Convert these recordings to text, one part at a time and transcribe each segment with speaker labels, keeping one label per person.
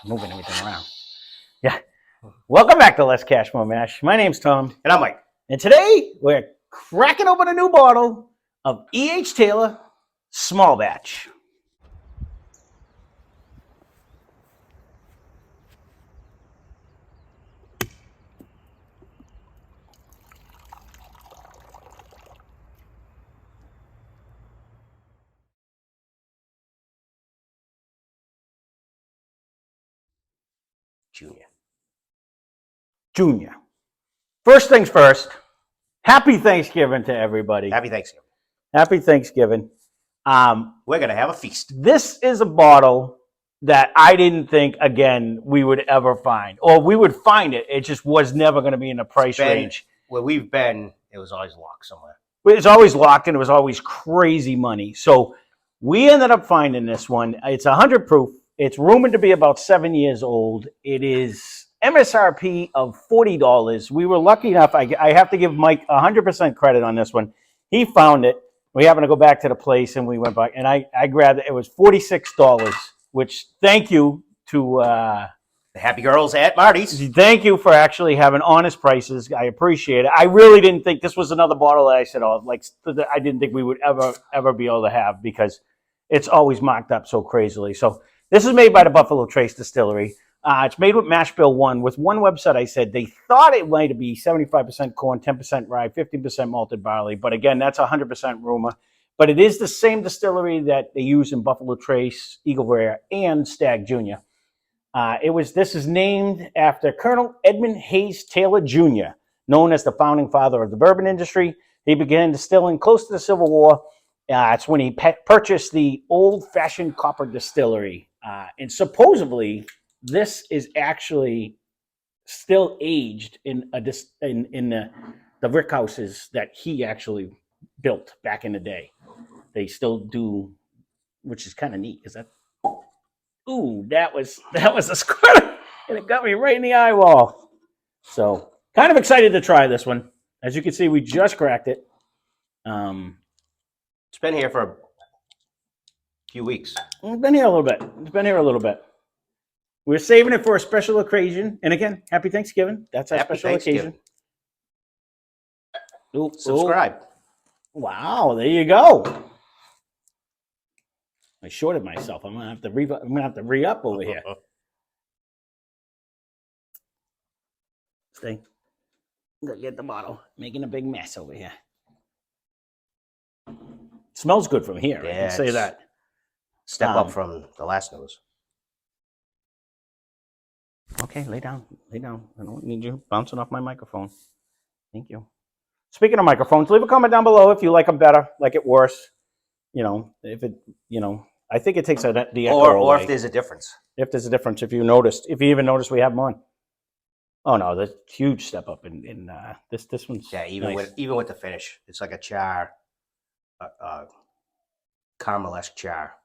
Speaker 1: moving everything around. Yeah. Welcome back to Less Cash, More Mash. My name's Tom.
Speaker 2: And I'm like,
Speaker 1: And today we're cracking open a new bottle of E.H. Taylor Small Batch. Junior. First things first, happy Thanksgiving to everybody.
Speaker 2: happy Thanksgiving.
Speaker 1: Happy Thanksgiving.
Speaker 2: We're going to have a feast.
Speaker 1: This is a bottle that I didn't think, again, we would ever find. Or we would find it. It just was never going to be in the price range.
Speaker 2: Where we've been, it was always locked somewhere.
Speaker 1: It's always locked, and it was always crazy money. So we ended up finding this one. It's 100 proof. It's rumored to be about 7 years old. It is MSRP of $40. We were lucky enough. I have to give Mike 100% credit on this one. He found it. We happened to go back to the place, and we went back, and I grabbed it. It was $46, which thank you to
Speaker 2: The happy girls at Marty's.
Speaker 1: thank you for actually having honest prices. I appreciate it. I really didn't think this was another bottle that I said, oh, like I didn't think we would ever be able to have, because it's always marked up so crazily. So this is made by the Buffalo Trace Distillery. It's made with mash bill 1. With one website, I said they thought it might be 75% corn, 10% rye, 15% malted barley. But again, that's 100% rumor. But it is the same distillery that they use in Buffalo Trace, Eagle Rare, and Stag Jr. This is named after Colonel Edmund Hayes Taylor Jr., known as the founding father of the bourbon industry. He began distilling close to the Civil War. It's when he purchased the old-fashioned copper distillery. And supposedly, this is actually still aged in the brick houses that he actually built back in the day. They still do, which is kind of neat. Is that? Ooh, that was a squirt, and it got me right in the eyeball. So, kind of excited to try this one. As you can see, we just cracked it.
Speaker 2: It's been here for a few weeks.
Speaker 1: It's been here a little bit. We're saving it for a special occasion. And again, happy Thanksgiving. That's our
Speaker 2: Happy
Speaker 1: special
Speaker 2: Thanksgiving.
Speaker 1: occasion. Ooh,
Speaker 2: Subscribe.
Speaker 1: ooh. Wow, there you go. I shorted myself. I'm gonna have to re-up over here. Stay. Go get the bottle. Making a big mess over here. Smells good from here. I can say
Speaker 2: it's-
Speaker 1: that.
Speaker 2: Step up from the last nose.
Speaker 1: Okay, lay down. I don't need you bouncing off my microphone. Thank you. Speaking of microphones, leave a comment down below if you like them better, like it worse. I think it takes the echo
Speaker 2: Or
Speaker 1: away.
Speaker 2: if there's a difference.
Speaker 1: If there's a difference, if you even noticed we have them on. Oh no, there's a huge step up in this one's
Speaker 2: Yeah,
Speaker 1: nice.
Speaker 2: even with the finish. It's like a char, caramel-esque char.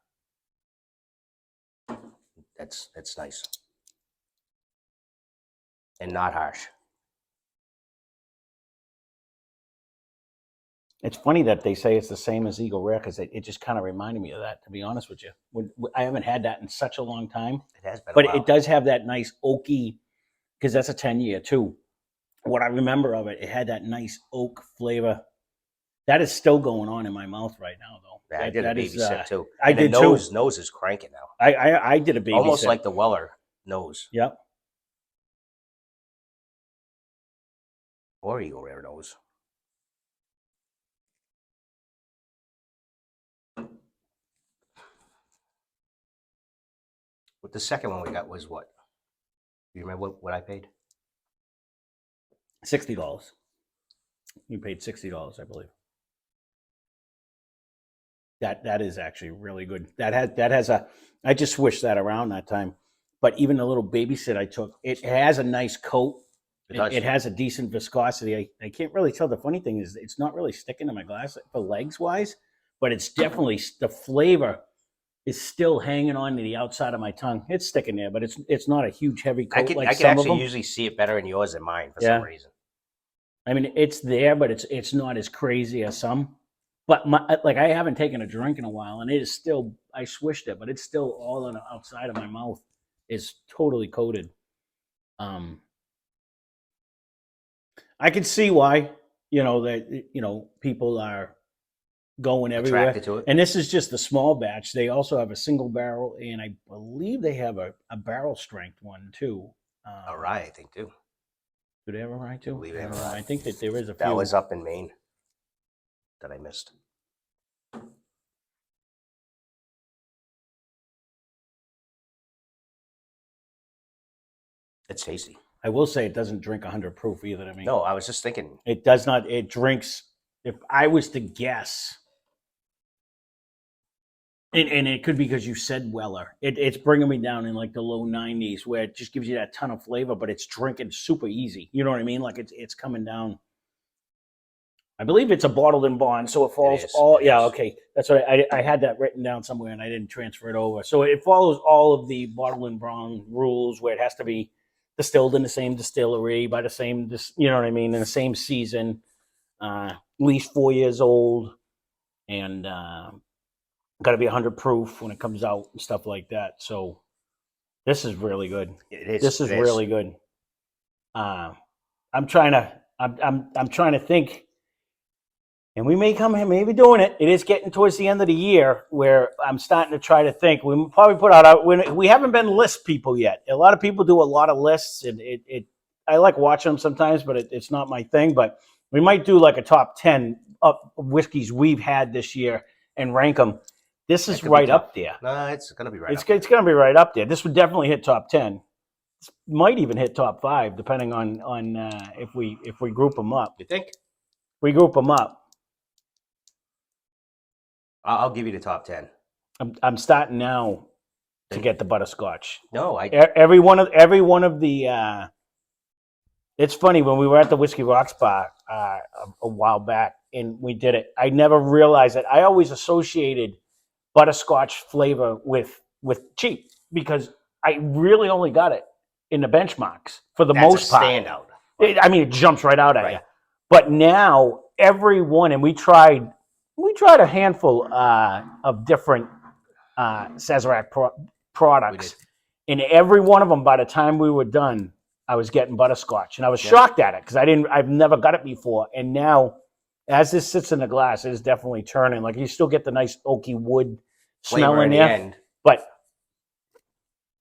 Speaker 2: That's nice. And not harsh.
Speaker 1: It's funny that they say it's the same as Eagle Rare, because it just kind of reminded me of that, to be honest with you. I haven't had that in such a long time,
Speaker 2: It has been a
Speaker 1: but
Speaker 2: while.
Speaker 1: it does have that nice oaky, because that's a 10-year too. What I remember of it, it had that nice oak flavor. That is still going on in my mouth right now, though.
Speaker 2: Yeah, I did a baby sip too.
Speaker 1: I
Speaker 2: And
Speaker 1: did
Speaker 2: the
Speaker 1: too.
Speaker 2: nose is cranking now.
Speaker 1: I did a baby
Speaker 2: Almost
Speaker 1: sip.
Speaker 2: like the Weller nose.
Speaker 1: Yep.
Speaker 2: Or Eagle Rare nose. But the second one we got was what? You remember what I paid?
Speaker 1: $60. You paid $60, I believe. That is actually really good. I just swished that around that time. But even the little babysit I took, it has a nice coat. It has a decent viscosity. I can't really tell. The funny thing is, it's not really sticking to my glass for legs wise, but it's definitely, the flavor is still hanging on to the outside of my tongue. It's sticking there, but it's not a huge heavy coat
Speaker 2: I
Speaker 1: like
Speaker 2: can
Speaker 1: some of
Speaker 2: actually
Speaker 1: them.
Speaker 2: usually see it better in yours than mine for
Speaker 1: Yeah.
Speaker 2: some reason.
Speaker 1: I mean, it's there, but it's not as crazy as some. But I haven't taken a drink in a while, and it is still, I swished it, but it's still all on the outside of my mouth. is totally coated. I can see why, that people are going everywhere.
Speaker 2: Attracted to it.
Speaker 1: And this is just the small batch. They also have a single barrel, and I believe they have a barrel strength one too.
Speaker 2: All right, I think too.
Speaker 1: Do they have a rye too?
Speaker 2: I believe they have a rye.
Speaker 1: I think that there is a few.
Speaker 2: That was up in Maine that I missed. It's tasty.
Speaker 1: I will say it doesn't drink 100 proof either. I mean,
Speaker 2: No, I was just thinking.
Speaker 1: it does not. It drinks. If I was to guess, and it could be because you said Weller, it's bringing me down in like the low 90s, where it just gives you that ton of flavor, but it's drinking super easy. You know what I mean? Like it's coming down. I believe it's a bottled in bond, so it follows all. Yeah, okay, that's what I had that written down somewhere, and I didn't transfer it over. So it follows all of the bottled in bond rules, where it has to be distilled in the same distillery by the same, you know what I mean, in the same season, at least 4 years old, and got to be 100 proof when it comes out and stuff like that. So this is really good.
Speaker 2: It is.
Speaker 1: This is really good. I'm trying to think. And we may come here, maybe doing it. It is getting towards the end of the year where I'm starting to try to think. We probably put out, we haven't been list people yet. A lot of people do a lot of lists, and I like watching them sometimes, but it's not my thing. But we might do like a top 10 of whiskeys we've had this year and rank them. This is right up there.
Speaker 2: No, it's going to be right
Speaker 1: up there. It's going to be right up there. This would definitely hit top 10. This might even hit top 5, depending on if we group them up.
Speaker 2: You think?
Speaker 1: We group them up.
Speaker 2: I'll give you the top 10.
Speaker 1: I'm starting now to get the butterscotch.
Speaker 2: No,
Speaker 1: every one of the. It's funny, when we were at the Whiskey Rocks bar a while back and we did it, I never realized that I always associated butterscotch flavor with cheap, because I really only got it in the benchmarks for the most part.
Speaker 2: Standout.
Speaker 1: It jumps right out at you. But now every one, and we tried a handful of different Sazerac products, and every one of them, by the time we were done, I was getting butterscotch, and I was shocked at it because I've never got it before. And now, as this sits in the glass, it is definitely turning. Like, you still get the nice oaky wood smell in there,
Speaker 2: end.
Speaker 1: But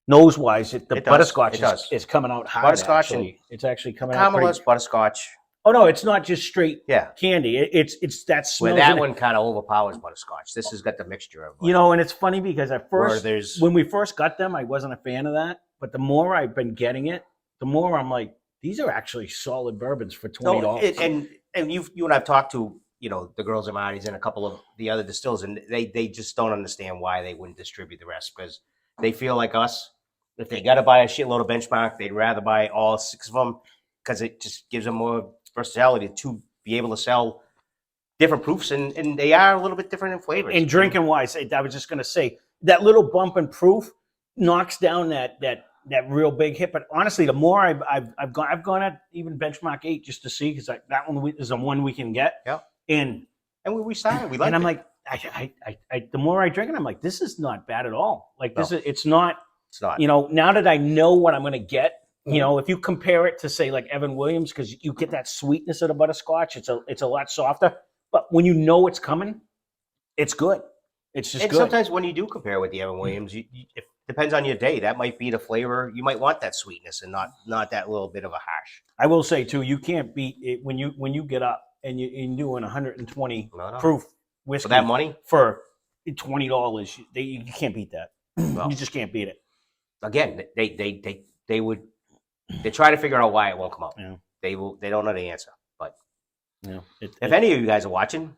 Speaker 1: nose-wise, the butterscotch is coming out hard.
Speaker 2: Butterscotch,
Speaker 1: actually. It's actually coming out.
Speaker 2: Caramelized butterscotch.
Speaker 1: Oh no, it's not just straight candy. It's that smell.
Speaker 2: Well, that one kind of overpowers butterscotch. This has got the mixture of.
Speaker 1: And it's funny because at first, when we first got them, I wasn't a fan of that. But the more I've been getting it, the more I'm like, these are actually solid bourbons for $20.
Speaker 2: And you and I've talked to the girls at Marty's and a couple of the other distillers, and they just don't understand why they wouldn't distribute the rest, because they feel like us. If they got to buy a shitload of benchmark, they'd rather buy all 6 of them, because it just gives them more versatility to be able to sell different proofs, and they are a little bit different in flavors.
Speaker 1: And drinking wise, I was just going to say that little bump in proof knocks down that real big hit. But honestly, the more I've gone at even benchmark 8 just to see, because that one is the one we can get.
Speaker 2: Yeah.
Speaker 1: And
Speaker 2: we started. We liked it.
Speaker 1: And I'm like, I the more I drink it, I'm like, this is not bad at all. Like it's not.
Speaker 2: It's not.
Speaker 1: Now that I know what I'm going to get. If you compare it to, say, like Evan Williams, because you get that sweetness of the butterscotch, it's a lot softer. But when you know it's coming, it's good. It's just good.
Speaker 2: Sometimes when you do compare with the Evan Williams, it depends on your day. That might be the flavor. You might want that sweetness and not that little bit of a harsh.
Speaker 1: I will say too, you can't beat it when you get up and you're doing 120 proof whiskey
Speaker 2: for that money
Speaker 1: for $20. You can't beat that.
Speaker 2: Well,
Speaker 1: you just can't beat it.
Speaker 2: Again, they would. They try to figure out why it won't come out.
Speaker 1: Yeah.
Speaker 2: They don't know the answer. But
Speaker 1: if
Speaker 2: any of you guys are watching,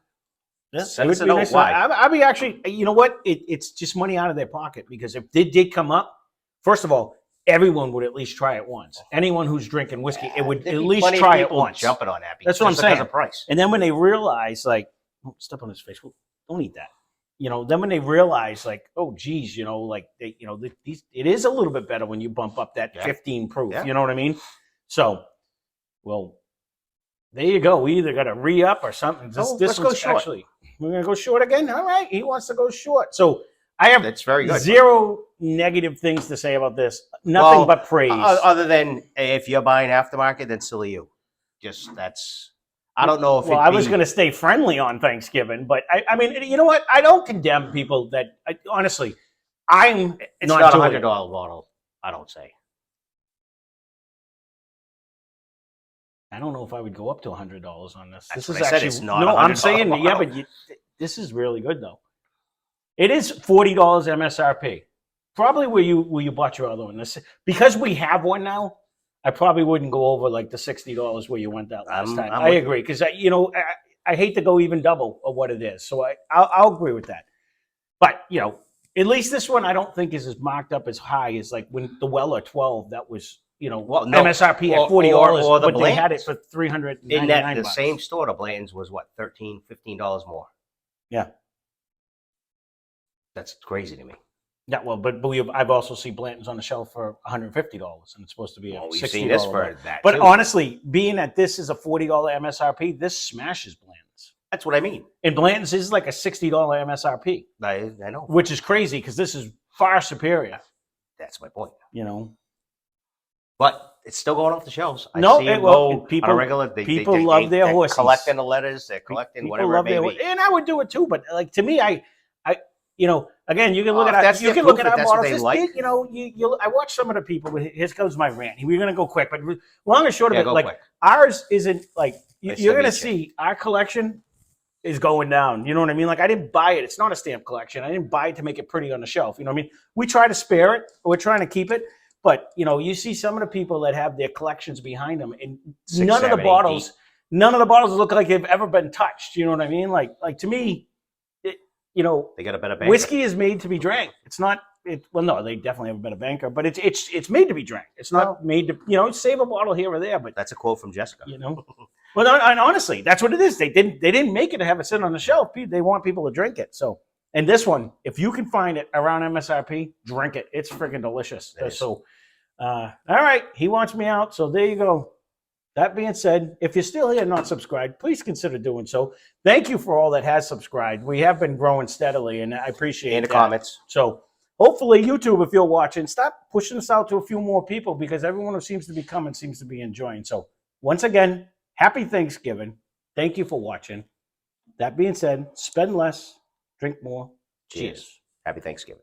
Speaker 2: send us a
Speaker 1: note
Speaker 2: nice why.
Speaker 1: I'd be actually, you know what? It's just money out of their pocket, because if it did come up, first of all, everyone would at least try it once. Anyone who's drinking whiskey, it would at least try it once.
Speaker 2: Jumping on that.
Speaker 1: That's what I'm saying.
Speaker 2: The price.
Speaker 1: And then when they realize, like, step on his face, well, don't eat that. Then when they realize, like, oh, geez, it is a little bit better when you bump up that 15 proof.
Speaker 2: Yeah.
Speaker 1: You know what I mean? So, well, there you go. We either got to re-up or something. This
Speaker 2: let's go short.
Speaker 1: Actually, we're going to go short again? All right. He wants to go short. So I have
Speaker 2: That's very good.
Speaker 1: zero negative things to say about this. Nothing but praise.
Speaker 2: Other than if you're buying aftermarket, then silly you. Just that's. I don't know if.
Speaker 1: Well, I was going to stay friendly on Thanksgiving, but I mean, you know what? I don't condemn people that. Honestly, I'm
Speaker 2: It's
Speaker 1: not
Speaker 2: not a
Speaker 1: doing
Speaker 2: $100 bottle. I don't say.
Speaker 1: I don't know if I would go up to $100 on this.
Speaker 2: That's
Speaker 1: This
Speaker 2: what
Speaker 1: is
Speaker 2: I said,
Speaker 1: actually
Speaker 2: it's not
Speaker 1: no.
Speaker 2: a
Speaker 1: I'm
Speaker 2: $100
Speaker 1: saying yeah,
Speaker 2: bottle.
Speaker 1: but this is really good though. It is $40 MSRP. Probably where you bought your other one. This because we have one now. I probably wouldn't go over like the $60 where you went that last time. I agree because I hate to go even double of what it is. So I'll agree with that. But at least this one I don't think is as marked up as high as like when the Weller 12 that was MSRP at $40, but they had it for $399.
Speaker 2: In that the same store, the Blanton's was what $13, $15 more.
Speaker 1: Yeah,
Speaker 2: that's crazy to me.
Speaker 1: Yeah, well, but I've also seen Blanton's on the shelf for $150, and it's supposed to be a $60.
Speaker 2: We've seen this for that.
Speaker 1: But
Speaker 2: too.
Speaker 1: honestly, being that this is a $40 MSRP, this smashes Blanton's.
Speaker 2: That's what I mean.
Speaker 1: And Blanton's is like a $60 MSRP.
Speaker 2: I know,
Speaker 1: which is crazy because this is far superior.
Speaker 2: That's my point. But it's still going off the shelves. I
Speaker 1: No,
Speaker 2: see them
Speaker 1: people,
Speaker 2: on a regular.
Speaker 1: People love their horses.
Speaker 2: Collecting the letters. They're collecting
Speaker 1: people
Speaker 2: whatever
Speaker 1: love
Speaker 2: it may be.
Speaker 1: And I would do it too. But like to me, I again, you can look at
Speaker 2: that's
Speaker 1: you
Speaker 2: their
Speaker 1: can look
Speaker 2: proof
Speaker 1: at our
Speaker 2: that that's what
Speaker 1: models.
Speaker 2: they
Speaker 1: This
Speaker 2: like.
Speaker 1: big, I watch some of the people. Here goes my rant. We're gonna go quick, but long and short of
Speaker 2: Yeah,
Speaker 1: it,
Speaker 2: go
Speaker 1: like
Speaker 2: quick.
Speaker 1: ours isn't like
Speaker 2: Nice
Speaker 1: you're
Speaker 2: to
Speaker 1: gonna
Speaker 2: meet you.
Speaker 1: see our collection is going down. You know what I mean? Like I didn't buy it. It's not a stamp collection. I didn't buy it to make it pretty on the shelf. You know what I mean? We try to spare it. We're trying to keep it. But you see some of the people that have their collections behind them, and none of the bottles look like they've ever been touched. You know what I mean? Like to me,
Speaker 2: they got a better banker.
Speaker 1: Whiskey is made to be drank. It's not. Well, no, they definitely have a better banker, but it's made to be drank. It's not made to save a bottle here or there. But
Speaker 2: that's a quote from Jessica.
Speaker 1: Well, and honestly, that's what it is. They didn't make it to have it sit on the shelf. They want people to drink it. So, and this one, if you can find it around MSRP, drink it. It's freaking delicious. So, all right, he wants me out. So there you go. That being said, if you're still here and not subscribed, please consider doing so. Thank you for all that has subscribed. We have been growing steadily, and I appreciate it.
Speaker 2: In the comments.
Speaker 1: So hopefully, YouTube, if you're watching, stop pushing this out to a few more people because everyone who seems to be coming seems to be enjoying. So once again, happy Thanksgiving. Thank you for watching. That being said, spend less, drink more. Cheers.
Speaker 2: Happy Thanksgiving.